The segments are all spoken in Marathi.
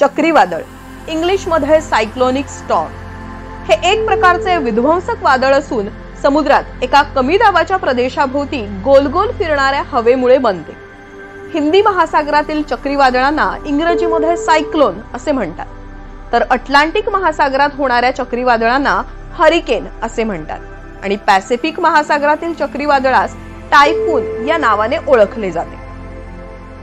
चक्रीवादळ, इंग्लिश मध्ये सायक्लोनिक स्टॉर्म, हे एक प्रकारचे विध्वंसक वादळ असून समुद्रात एका कमी दाबाच्या प्रदेशाभोवती गोल गोल फिरणाऱ्या हवेमुळे बनते. हिंदी महासागरातील चक्रीवादळांना इंग्रजीमध्ये सायक्लोन असे म्हणतात, तर अटलांटिक महासागरात होणाऱ्या चक्रीवादळांना हरिकेन असे म्हणतात आणि पॅसिफिक महासागरातील चक्रीवादळास टायफून या नावाने ओळखले जाते.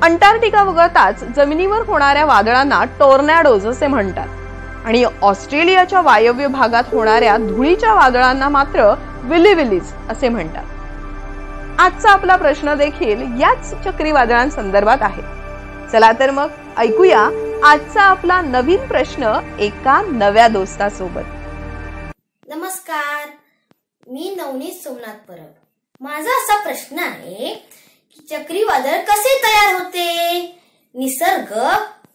अंटार्क्टिका वगळताच जमिनीवर होणाऱ्या वादळांना टोर्नाडोज असे म्हणतात आणि ऑस्ट्रेलियाच्या वायव्य भागात होणाऱ्या धुळीच्या वादळांना मात्र विलीविलीज असे म्हणतात. आजचा आपला प्रश्न देखील याच चक्रीवादळांसंदर्भात आहे. चला तर मग ऐकूया आजचा आपला नवीन प्रश्न एका नव्या दोस्तासोबत. नमस्कार, मी नवनीत सोमनाथ परब. माझा असा प्रश्न आहे की चक्रीवादळ कसे तयार होते? निसर्ग,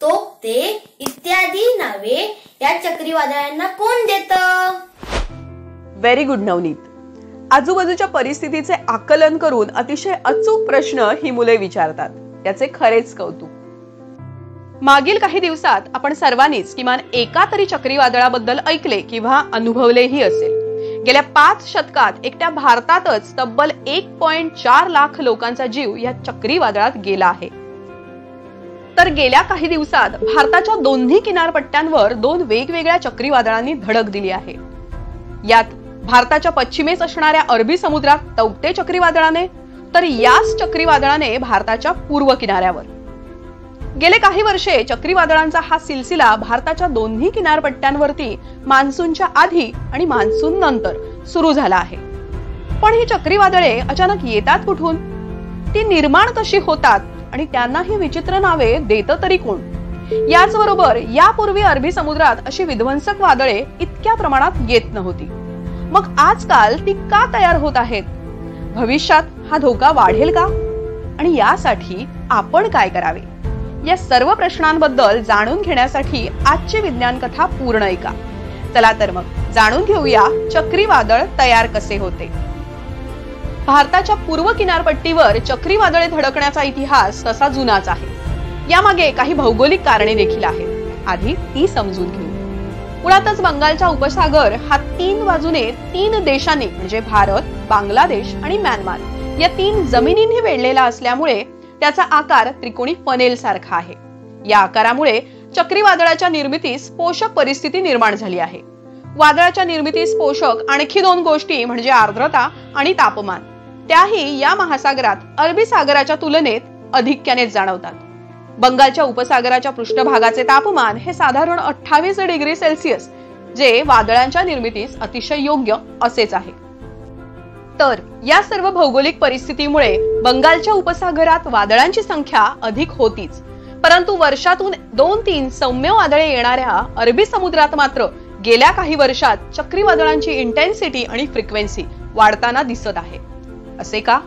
तोकते इत्यादी नावे या चक्रीवादळांना कोण देतं? Very good Navneet. आजूबाजूच्या परिस्थितीचे आकलन करून अतिशय अचूक प्रश्न ही मुले विचारतात, याचे खरेच कौतुक. मागील काही दिवसात आपण सर्वांनीच किमान एका तरी चक्रीवादळाबद्दल ऐकले किंवा अनुभवलेही असेल. गेल्या 5 शतकात एकट्या भारतातच तब्बल 1.4 लाख लोकांचा जीव या चक्रीवादळात गेला आहे. तर गेल्या काही दिवसात भारताच्या दोन्ही किनारपट्ट्यांवर 2 वेगवेगळ्या चक्रीवादळांनी धडक दिली आहे. यात भारताच्या पश्चिमेस असणाऱ्या अरबी समुद्रात तौक्ते चक्रीवादळाने, तर याच चक्रीवादळाने भारताच्या पूर्व किनाऱ्यावर. गेले काही वर्षे चक्रीवादळांचा हा सिलसिला भारताच्या दोन्ही किनारपट्ट्यांवरती मान्सूनच्या आधी आणि मान्सून नंतर सुरू झाला आहे. पण ही चक्रीवादळे अचानक येतात कुठून? ती निर्माण कशी होतात आणि त्यांना ही विचित्र नावे देतं तरी कोण? याचबरोबर यापूर्वी अरबी समुद्रात अशी विध्वंसक वादळे इतक्या प्रमाणात येत नव्हती. मग आजकाल ती का तयार होत आहेत? भविष्यात हा धोका वाढेल का? आणि यासाठी आपण काय करावे? या सर्व प्रश्नांबद्दल जाणून घेण्यासाठी आजची विज्ञान कथा पूर्ण ऐका. चला तर मग जाणून घेऊया चक्रीवादळ तयार कसे होते. भारताच्या पूर्व किनारपट्टीवर चक्रीवादळे धडकण्याचा इतिहास तसा जुनाच आहे. यामागे काही भौगोलिक कारणे देखील आहेत. आधी ती समजून घेऊ. मुळातच बंगालचा उपसागर हा 3 बाजूने 3 देशांनी म्हणजे भारत, बांगलादेश आणि म्यानमार या 3 जमिनींनी वेढलेला असल्यामुळे त्याचा आकार त्रिकोणी फनेल सारखा आहे. या आकारामुळे चक्रीवादळाच्या निर्मितीस पोषक परिस्थिती निर्माण झाली आहे. वादळाच्या निर्मितीस पोषक आणखी 2 गोष्टी म्हणजे आर्द्रता आणि तापमान, त्याही या महासागरात अरबी सागराच्या तुलनेत अधिक्याने जाणवतात. बंगालच्या उपसागराच्या पृष्ठभागाचे तापमान हे साधारण 28 डिग्री सेल्सिअस, जे वादळांच्या निर्मितीस अतिशय योग्य असेच आहे. तर या सर्व भौगोलिक परिस्थितीमुळे बंगालच्या उपसागरात वादळांची संख्या अधिक होतीच, परंतु वर्षातून 2-3 सौम्य वादळे येणाऱ्या अरबी समुद्रात मात्र गेल्या काही वर्षात चक्रीवादळांची इंटेन्सिटी आणि फ्रिक्वेन्सी वाढताना दिसत आहे. असे का?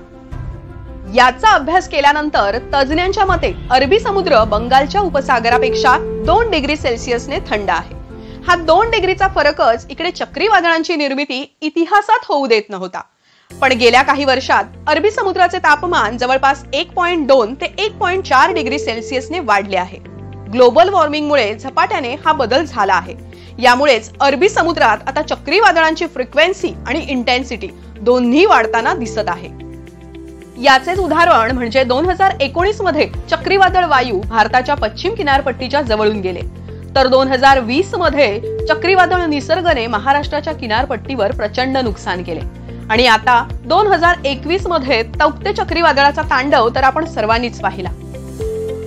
याचा अभ्यास केल्यानंतर तज्ञांच्या मते अरबी समुद्र बंगालच्या उपसागरापेक्षा 2 डिग्री सेल्सिअसने थंड आहे. हा 2 डिग्रीचा फरकच इकडे चक्रीवादळांची निर्मिती इतिहासात होऊ देत नव्हता. पण गेल्या काही वर्षात अरबी समुद्राचे तापमान जवळपास 1.2 ते 1.4 डिग्री सेल्सिअसने वाढले आहे. ग्लोबल वॉर्मिंगमुळे झपाट्याने हा बदल झाला आहे. यामुळेच अरबी समुद्रात आता चक्रीवादळांची फ्रिक्वेन्सी आणि इंटेन्सिटी दोन्ही वाढताना दिसत आहे. याचेच उदाहरण म्हणजे 2019 मध्ये चक्रीवादळ वायू भारताच्या पश्चिम किनारपट्टीच्या जवळून गेले, तर 2020 मध्ये चक्रीवादळ निसर्गने महाराष्ट्राच्या किनारपट्टीवर प्रचंड नुकसान केले आणि आता 2021 मध्ये तौक्ते चक्रीवादळाचा तांडव तर आपण सर्वांनीच पाहिला.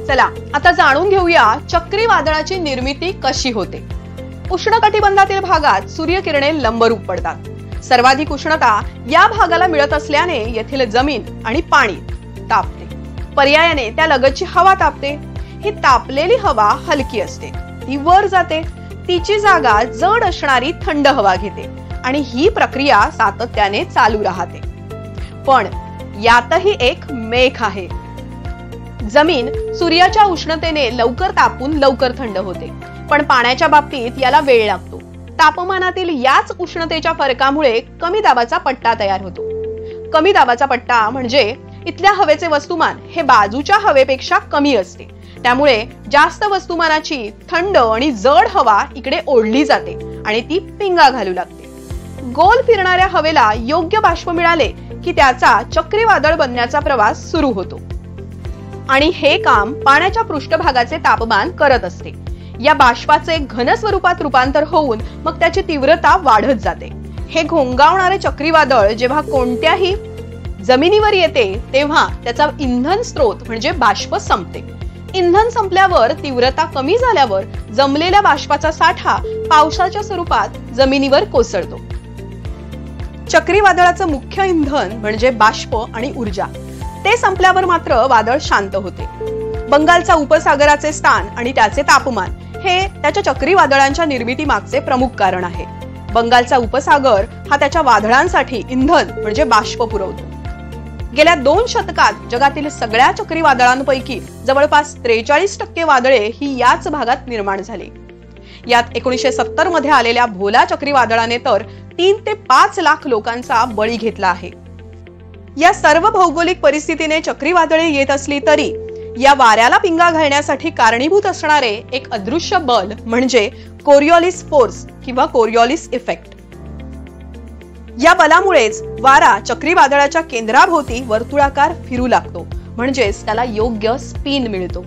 चला आता जाणून घेऊया चक्रीवादळाची निर्मिती कशी होते. उष्णकटिबंधातील भागात सूर्यकिरणे लंबरूप पडतात. सर्वाधिक उष्णता या भागाला मिळत असल्याने येथील जमीन आणि पाणी तापते. पर्यायाने त्या लगतची हवा तापते. ही तापलेली हवा हलकी असते, ती वर जाते, तिची जागा जड असणारी थंड हवा घेते आणि ही प्रक्रिया सातत्याने चालू राहते. पण यातही एक मेख आहे. जमीन सूर्याच्या उष्णतेने लवकर तापून लवकर थंड होते, पण पाण्याच्या बाबतीत याला वेळ लागतो. तापमानातील याच उष्णतेच्या फरकामुळे कमी दाबाचा पट्टा तयार होतो. कमी दाबाचा पट्टा म्हणजे इथल्या हवेचे वस्तुमान हे बाजूच्या हवेपेक्षा कमी असते त्यामुळे जास्त वस्तुमानाची थंड आणि जड हवा इकडे ओढली जाते आणि ती पिंगा घालू लागते। गोल फिरणाऱ्या हवेला योग्य बाष्प मिळाले की त्याचा चक्रीवादळ बनण्याचा प्रवास सुरू होतो आणि हे काम पाण्याच्या पृष्ठभागाचे तापमान करत असते। या बाष्पाचे घन स्वरूपात रूपांतर होऊन मग त्याची तीव्रता वाढत जाते। हे घोंगावणारे चक्रीवादळ जेव्हा कोणत्याही जमिनीवर येते तेव्हा त्याचा इंधन स्रोत म्हणजे बाष्प संपते। इंधन संपल्यावर तीव्रता कमी झाल्यावर जमलेल्या बाष्पाचा साठा पावसाच्या स्वरूपात जमिनीवर कोसळतो। चक्रीवादळाचं मुख्य इंधन म्हणजे बाष्प आणि ऊर्जा। ते संपल्यावर मात्र वादळ शांत होते। बंगालचा उपसागराचे स्थान आणि त्याचे तापमान हे त्याच्या चक्रीवादळांच्या निर्मिती मागचे प्रमुख कारण आहे। बंगालचा उपसागर हा त्याच्या वादळांसाठी इंधन म्हणजे बाष्प पुरवतो। गेल्या 2 शतकात जगातील सगळ्या चक्रीवादळांपैकी जवळपास 43% वादळे ही याच भागात निर्माण झाली। यात 1970 मध्ये आलेल्या भोला चक्रीवादळाने तर 3 ते 5 लाख लोकांचा बळी घेतला आहे। या सर्व भौगोलिक परिस्थितीने चक्रीवादळे येत असली तरी या वाऱ्याला पिंगा घालण्यासाठी कारणीभूत असणारे एक अदृश्य बल म्हणजे कोरिओलिस फोर्स किंवा कोरिओलिस इफेक्ट। या बलामुळेच वारा चक्रीवादळाच्या केंद्राभोवती वर्तुळाकार फिरू लागतो, म्हणजेच त्याला योग्य स्पिन मिळतो।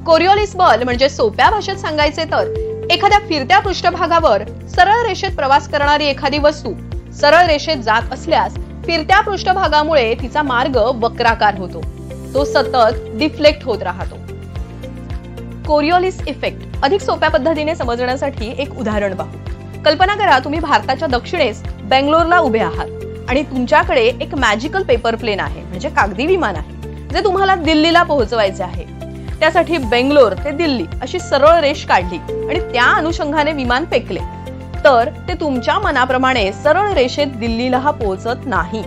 कोरिओलिस बल म्हणजे सोप्या भाषेत सांगायचे तर एखाद्या फिरत्या पृष्ठभागावर सरळ रेषेत प्रवास करणारी एखादी वस्तू सरळ रेषेत जात असल्यास फिरत्या पृष्ठभागामुळे तिचा मार्ग वक्राकार होतो, तो सतत डिफ्लेक्ट होत राहतो। कोरिओलिस इफेक्ट अधिक सोप्या पद्धतीने समजण्यासाठी एक उदाहरण पाहू। कल्पना करा तुम्ही भारताच्या दक्षिणेस बेंगलोरला उभे आहात आणि तुमच्याकडे एक मॅजिकल पेपर प्लेन आहे म्हणजे कागदी विमान आहे जे तुम्हाला दिल्लीला पोहोचवायचे आहे। त्यासाठी बेंगलोर ते दिल्ली अशी सरळ रेष काढली आणि त्या अनुषंगाने विमान फेकले तर ते तुमच्या मनाप्रमाणे सरळ रेषेत दिल्लीला पोहोचत नाही।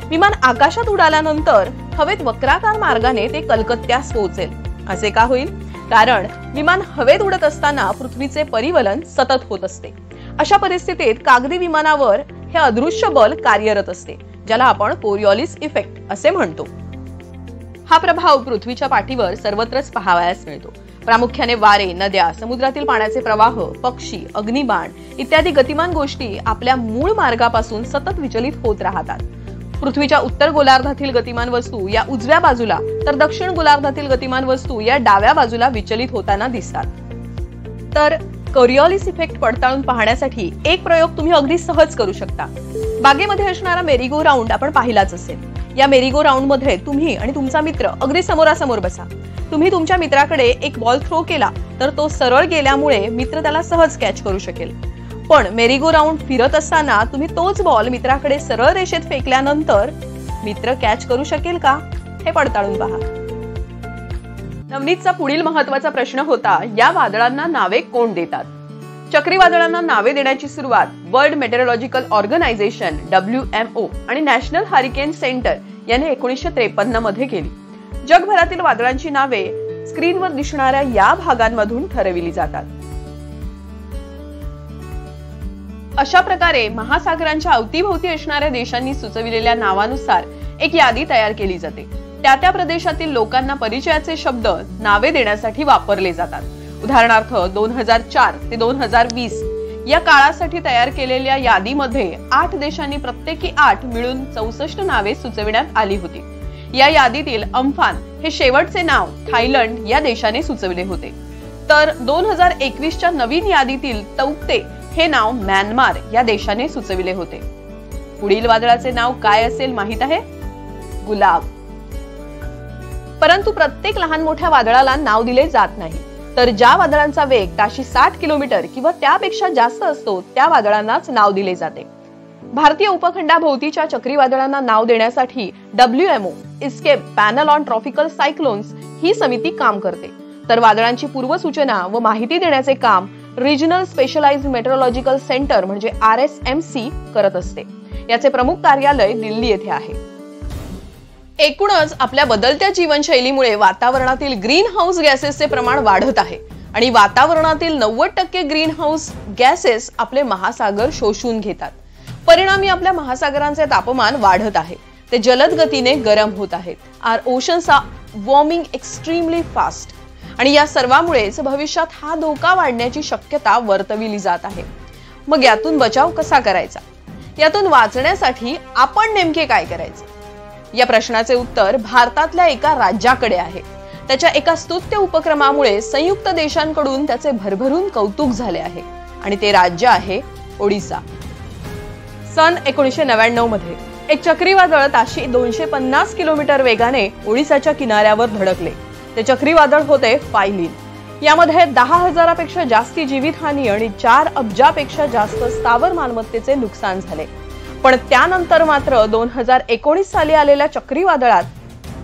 विमान आकाशात उडाल्यानंतर हवेत वक्राकार मार्गाने ते कलकत्त्यास पोहोचेल। असे का होईल? कारण विमान हवेत उडत असताना पृथ्वीचे परिवलन सतत होत असते। अशा परिस्थितीत कागदी विमानावर हे अदृश्य बल कार्यरत असते, ज्याला आपण कोरिओलिस इफेक्ट असे म्हणतो। हा प्रभाव पृथ्वीच्या पाठीवर सर्वत्रच पाहावयास मिळतो। प्रामुख्याने वारे, नद्या, समुद्रातील पाण्याचे प्रवाह, पक्षी, अग्निबाण इत्यादी गतिमान गोष्टी आपल्या मूळ मार्गापासून सतत विचलित होत राहतात। पृथ्वीच्या उत्तर गोलार्धातील गतिमान वस्तू या उजव्या बाजूला तर दक्षिण गोलार्धातील गतिमान वस्तू या डाव्या बाजूला विचलित होताना दिसतात। तर कोरिओलिस इफेक्ट पडताळून पाहण्यासाठी एक प्रयोग तुम्ही अगदी सहज करू शकता। बागेमध्ये असणारा मेरीगो राऊंड आपण पाहिलाच असेल। या मेरीगो राऊंड मध्ये तुम्ही आणि तुमचा मित्र अगदी समोरासमोर बसा। तुम्ही तुमच्या मित्राकडे एक बॉल थ्रो केला तर तो सरळ गेल्यामुळे मित्र त्याला सहज कॅच करू शकेल। पण मेरीगो राऊंड फिरत असताना तुम्ही तोच बॉल मित्राकडे सरळ रेषेत फेकल्यानंतर मित्र कॅच करू शकेल का हे पडताळून पहा। नवनीतचा पुढील महत्त्वाचा प्रश्न होता, या वादळांना नावे कोण देतात? चक्रीवादळांना नावे देण्याची सुरुवात वर्ल्ड मेटेरोलॉजिकल ऑर्गनायझेशन WMO आणि नॅशनल हरिकेन सेंटर याने 1953 मध्ये केली। जगभरातील वादळांची नावे स्क्रीनवर दिसणाऱ्या या भागांमधून ठरविली जातात। अशा प्रकारे महासागरांच्या अवतीभोवती असणाऱ्या देशांनी सुचविलेल्या नावानुसार एक यादी तयार केली जाते। त्या प्रदेशातील लोकांना परिचयाचे शब्द नावे देण्यासाठी वापरले जातात। उदाहरणार्थ 2004 ते 2020 या काळासाठी तयार केलेल्या यादीमध्ये 8 देशांनी प्रत्येकी 8 मिळून 64 नावे सुचविण्यात आली होती। या यादीतील अम्फान हे शेवटचे नाव थायलंड या देशाने सुचविले होते, तर 2021च्या नवीन यादीतील तौक्ते हे नाव म्यानमार या देशाने सुचविले होते। पुढील वादळाचे नाव काय असेल माहित आहे? गुलाब। परंतु प्रत्येक लहान मोठ्या वादळाला नाव दिले जात नाही, तर ज्या वादळांचा वेग ताशी 60 किलोमीटर किंवा त्यापेक्षा जास्त असतो त्या वादळांनाच नाव दिले जाते। भारतीय उपखंडाभोवतीच्या चक्रीवादळांना नाव देण्यासाठी WMO ESCAP panel on tropical cyclones ही समिती काम करते, तर वादळांची पूर्वसूचना व माहिती देण्याचे काम रिजनल स्पेशलाइज्ड मेट्रोलॉजिकल सेंटर म्हणजे RSMC करत असते। याचे प्रमुख कार्यालय दिल्ली येथे आहे। एकूणच आपल्या बदलत्या जीवनशैलीमुळे वातावरणातील ग्रीन हाऊस गॅसेसचे प्रमाण वाढत आहे आणि वातावरणातील 90% ग्रीन हाऊस गॅसेस आपले महासागर शोषून घेतात। परिणामी आपल्या महासागरांचे तापमान वाढत आहे, ते जलद गतीने गरम होत आहेत। Our oceans are warming extremely fast आणि या सर्वामुळेच भविष्यात हा धोका वाढण्याची शक्यता वर्तविली जात आहे. मग यातून बचाव कसा करायचा? यातून वाचण्यासाठी आपण नेमके काय करायचे? या प्रश्नाचे उत्तर भारतातल्या एका राज्याकडे आहे. त्याच्या एका स्तुत्य उपक्रमामुळे संयुक्त देशांकडून त्याचे भरभरून कौतुक झाले आहे आणि ते राज्य आहे ओडिसा. सन 1999 मध्ये एक चक्रीवादळ ताशी 250 किलोमीटर वेगाने ओडिसाच्या किनाऱ्यावर धडकले. ते चक्रीवादळ होते फायलिन. यामध्ये 10,000 पेक्षा जास्ती जीवितहानी आणि 4 अब्जापेक्षा जास्त स्थावर मालमत्तेचे नुकसान झाले. पण त्यानंतर मात्र 2019 साली आलेल्या चक्रीवादळात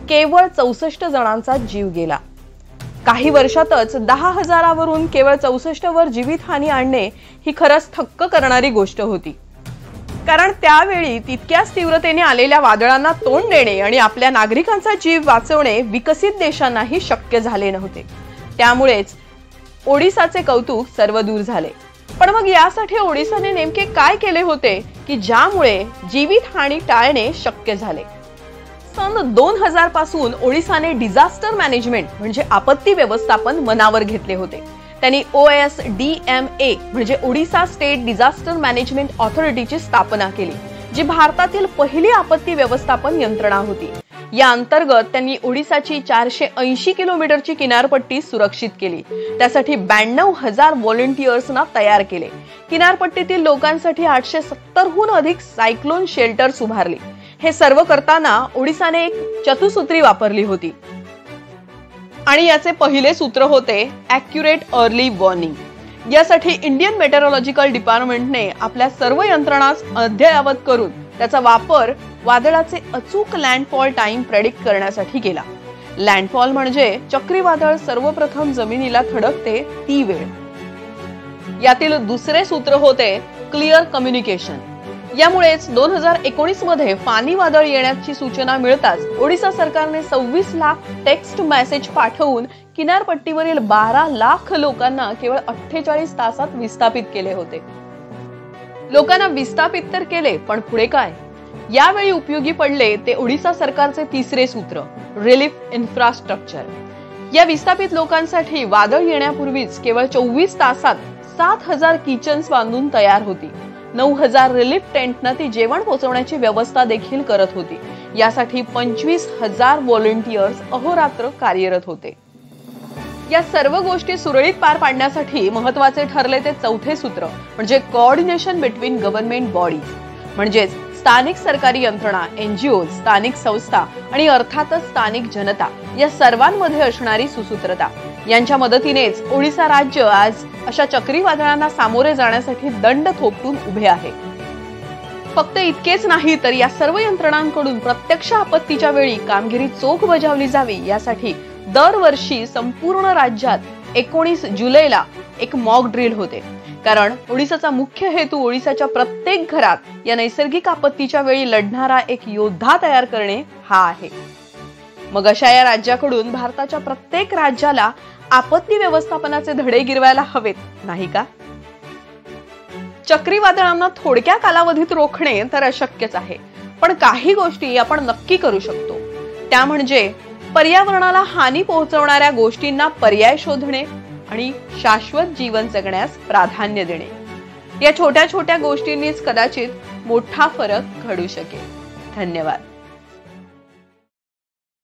केवळ 64 जणांचा जीव गेला. काही वर्षातच 10,000 वरून केवळ 64 वर जीवितहानी आणणे ही खरंच थक्क करणारी गोष्ट होती. कारण त्यावेळी तितक्याच तीव्रतेने आलेल्या वादळांना तोंड देणे आणि आपल्या नागरिकांचा जीव वाचवणे विकसित देशांनाही शक्य झाले नव्हते. त्यामुळेच ओडिसाचे कौतुक सर्वदूर झाले. पण मग यासाठी ओडिसाने नेमके काय केले होते की ज्यामुळे जीवितहानी टाळणे शक्य झाले? सन 2000 पासून ओडिसाने डिझास्टर मॅनेजमेंट म्हणजे आपत्ती व्यवस्थापन मनावर घेतले होते. त्यांनी OSDMA म्हणजे ओडिसा स्टेट डिझास्टर मॅनेजमेंट ऑथॉरिटीची स्थापना केली, जी भारतातील पहिली आपत्ती व्यवस्थापन यंत्रणा होती. या अंतर्गत त्यांनी ओडिसाची 480 किलोमीटरची किनारपट्टी सुरक्षित केली. त्यासाठी 92,000 व्हॉलंटियर्सना तयार केले. किनारपट्टीतील लोकांसाठी 870हून अधिक सायक्लोन शेल्टर्स उभारली. हे सर्व करताना ओडिसाने एक चतुसूत्री वापरली होती आणि याचे पहिले सूत्र होते ॲक्युरेट अर्ली वॉर्निंग. यासाठी इंडियन मेटेरोलॉजिकल डिपार्टमेंटने आपल्या सर्व यंत्रणाच अद्ययावत करून त्याचा वापर वादळाचे अचूक लँडफॉल टाइम प्रेडिक्ट करण्यासाठी केला. लँडफॉल म्हणजे चक्रीवादळ सर्वप्रथम जमिनीला थडकते ती वेळ. यातील दुसरे सूत्र होते क्लिअर कम्युनिकेशन. यामुळेच 2019 मध्ये फानी वादळ येण्याची सूचना मिळताच ओडिसा सरकारने 26 लाख टेक्स्ट मेसेज पाठवून किनारपट्टीवरील 12 लाख लोकांना केवळ 48 तासात विस्थापित केले होते. लोकांना विस्थापित तर केले, पण पुढे काय? यावेळी उपयोगी पडले ते ओडिसा सरकारचे तिसरे सूत्र रिलीफ इन्फ्रास्ट्रक्चर. या विस्थापित लोकांसाठी वादळ येण्यापूर्वीच केवळ 24 तासात 7,000 किचन्स बांधून तयार होती. 9,000 रिलीफ टेंटना ती जेवण पोहोचवण्याची व्यवस्था देखील करत होती. यासाठी 25,000 व्हॉलंटियर्स अहोरात्र कार्यरत होते. या सर्व गोष्टी सुरळीत पार पाडण्यासाठी महत्वाचे ठरले ते चौथे सूत्र म्हणजे कोऑर्डिनेशन बिटवीन गव्हर्नमेंट बॉडीज. म्हणजेच स्थानिक सरकारी यंत्रणा, NGO, स्थानिक संस्था आणि अर्थातच स्थानिक जनता या सर्वांमध्ये असणारी सुसूत्रता. यांच्या मदतीनेच ओडिसा राज्य आज अशा चक्रीवादळांना सामोरे जाण्यासाठी दंड थोपटून उभे आहे. फक्त इतकेच नाही तर या सर्व यंत्रणांकडून प्रत्यक्ष आपत्तीच्या वेळी कामगिरी चोख बजावली जावी यासाठी दरवर्षी संपूर्ण राज्यात 19 जुलैला एक मॉक ड्रिल होते. कारण ओडिसाचा मुख्य हेतू ओडिसाच्या प्रत्येक घरात या नैसर्गिक आपत्तीच्या वेळी लढणारा एक योद्धा तयार करणे हा आहे. मग अशा या राज्याकडून भारताच्या प्रत्येक राज्याला आपत्ती व्यवस्थापनाचे धडे गिरवायला हवेत, नाही का? चक्रीवादळांना थोडक्या कालावधीत रोखणे तर अशक्यच आहे, पण काही गोष्टी आपण नक्की करू शकतो. त्या म्हणजे पर्यावरणाला हानी पोहोचवणाऱ्या गोष्टींना पर्याय शोधणे आणि शाश्वत जीवन जगण्यास प्राधान्य देणे. या छोट्या छोट्या गोष्टींनीच कदाचित मोठा फरक घडू शकेल. धन्यवाद.